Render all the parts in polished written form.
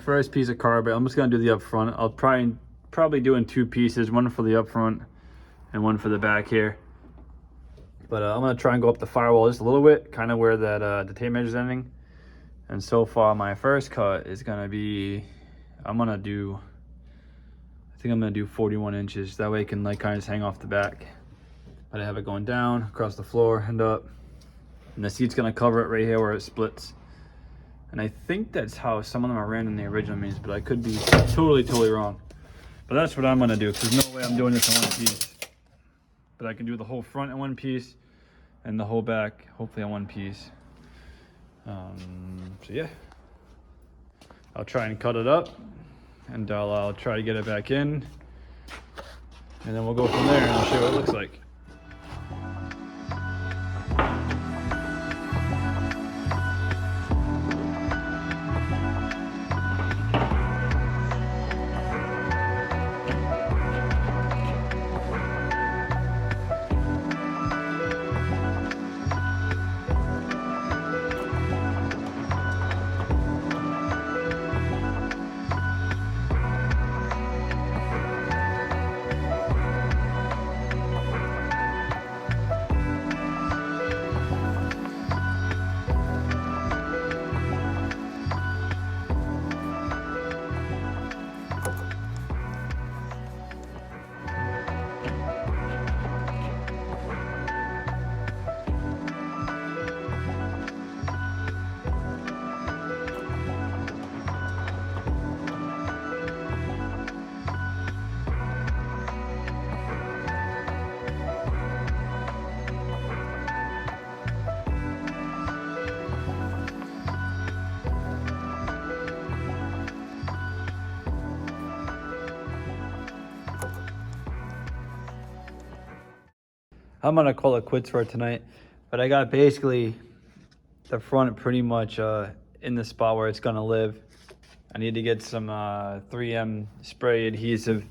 first piece of carpet. I'm just gonna do the up front. I'll probably do in two pieces, one for the up front and one for the back here. But I'm gonna try and go up the firewall just a little bit, kind of where that the tape measure's ending. And so far, my first cut is gonna be, I think I'm gonna do 41 inches. That way it can like kind of just hang off the back. But I have it going down, across the floor, and up. And the seat's gonna cover it right here where it splits. And I think that's how some of them are ran in the original means, but I could be totally wrong. But that's what I'm gonna do, because there's no way I'm doing this in one piece. But I can do the whole front in one piece, and the whole back, hopefully in one piece. So yeah, I'll try and cut it up, and I'll try to get it back in, and then we'll go from there, and I'll show you what it looks like. I'm gonna call it quits for tonight, but I got basically the front pretty much in the spot where it's gonna live. I need to get some 3M spray adhesive,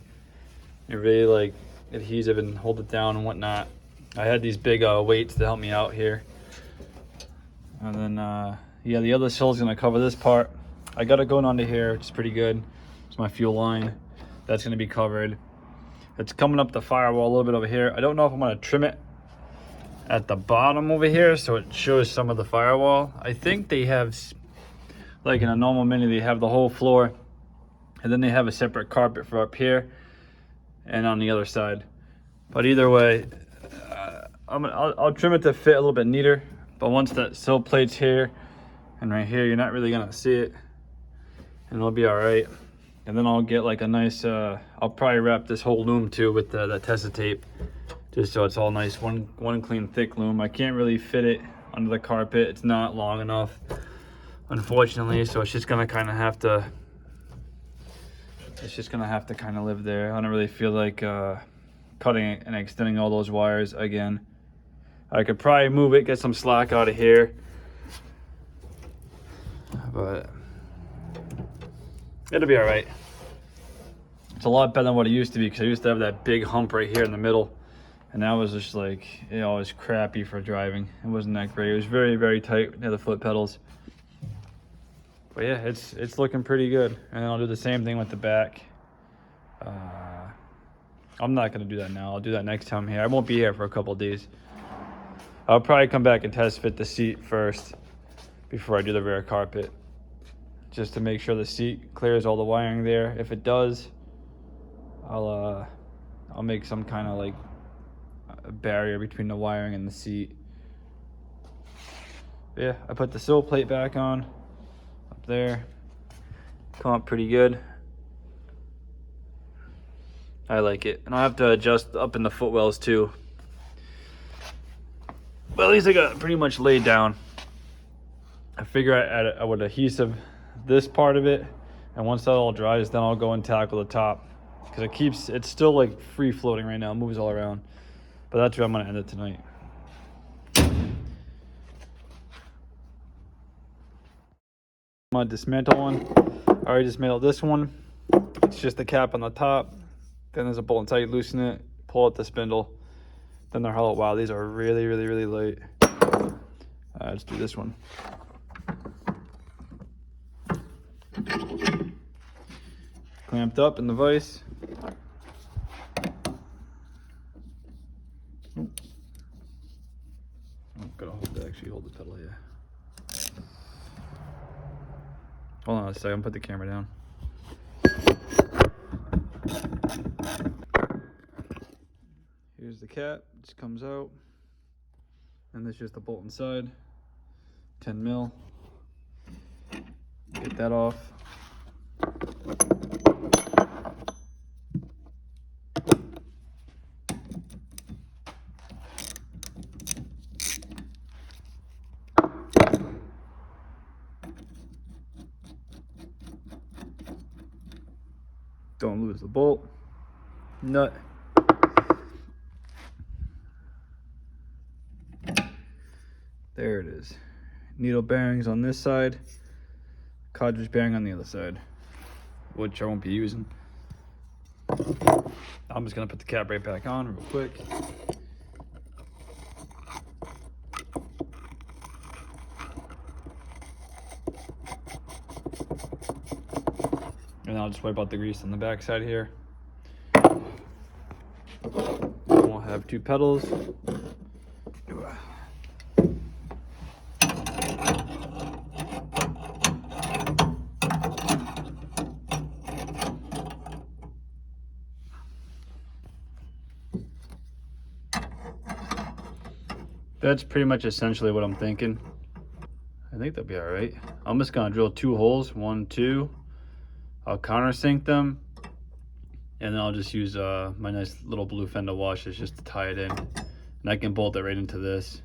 really like adhesive, and hold it down and whatnot. I had these big weights to help me out here. And then yeah, the other sill is gonna cover this part. I got it going onto here, which is pretty good. It's my fuel line. That's gonna be covered. It's coming up the firewall a little bit over here. I don't know if I'm gonna trim it at the bottom over here so it shows some of the firewall. I think they have, like in a normal Mini, they have the whole floor, and then they have a separate carpet for up here and on the other side. But either way, I'll trim it to fit a little bit neater. But once that sill plate's here and right here, you're not really gonna see it, and it'll be all right. And then I'll get like a nice, I'll probably wrap this whole loom too with the Tesa tape, just so it's all nice, one clean thick loom. I can't really fit it under the carpet. It's not long enough, unfortunately, so it's just gonna kind of have to, kind of live there. I don't really feel like cutting and extending all those wires again. I could probably move it, get some slack out of here, but it'll be all right. It's a lot better than what it used to be, because I used to have that big hump right here in the middle, and that was just like, you know, it was crappy for driving. It wasn't that great. It was very tight near the foot pedals. But yeah, it's looking pretty good. And then I'll do the same thing with the back. I'm not gonna do that now. I'll do that next time I'm here. I won't be here for a couple of days. I'll probably come back and test fit the seat first before I do the rear carpet, just to make sure the seat clears all the wiring there. If it does, I'll make some kind of like a barrier between the wiring and the seat. But yeah, I put the sill plate back on up there. Come up pretty good. I like it. And I'll have to adjust up in the footwells too. But at least I got it pretty much laid down. I figure I would adhesive this part of it, and once that all dries, then I'll go and tackle the top, because it's still like free floating right now. It moves all around. But that's where I'm gonna end it tonight. I'm gonna dismantle one. I already dismantled this one. It's just the cap on the top. Then there's a bolt inside. You loosen it, pull out the spindle. Then they're hollow. Wow, these are really light. Let's do this one. clamped up in the vise. I'm gonna hold the pedal here. Hold on a second, put the camera down. Here's the cap, it just comes out. And this is just the bolt inside. 10 mil. Get that off. Don't lose the bolt. Nut. There it is. Needle bearings on this side, cartridge bearing on the other side, which I won't be using. I'm just gonna put the cap right back on real quick. And I'll just wipe out the grease on the back side here. We'll have 2 pedals. That's pretty much essentially what I'm thinking. I think that'll be all right. I'm just gonna drill 2 holes, 1, 2. I'll countersink them, and then I'll just use my nice little blue fender washers just to tie it in. And I can bolt it right into this,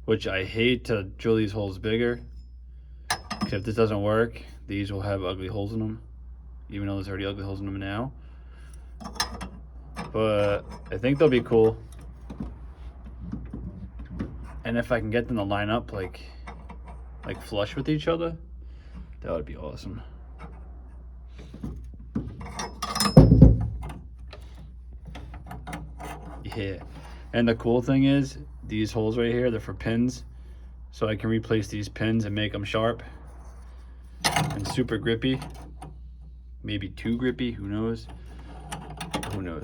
which I hate to drill these holes bigger, because if this doesn't work, these will have ugly holes in them, even though there's already ugly holes in them now. But I think they'll be cool. And if I can get them to line up like flush with each other, that would be awesome. Yeah. And the cool thing is, these holes right here, they're for pins. So I can replace these pins and make them sharp and super grippy. Maybe too grippy, who knows? Who knows?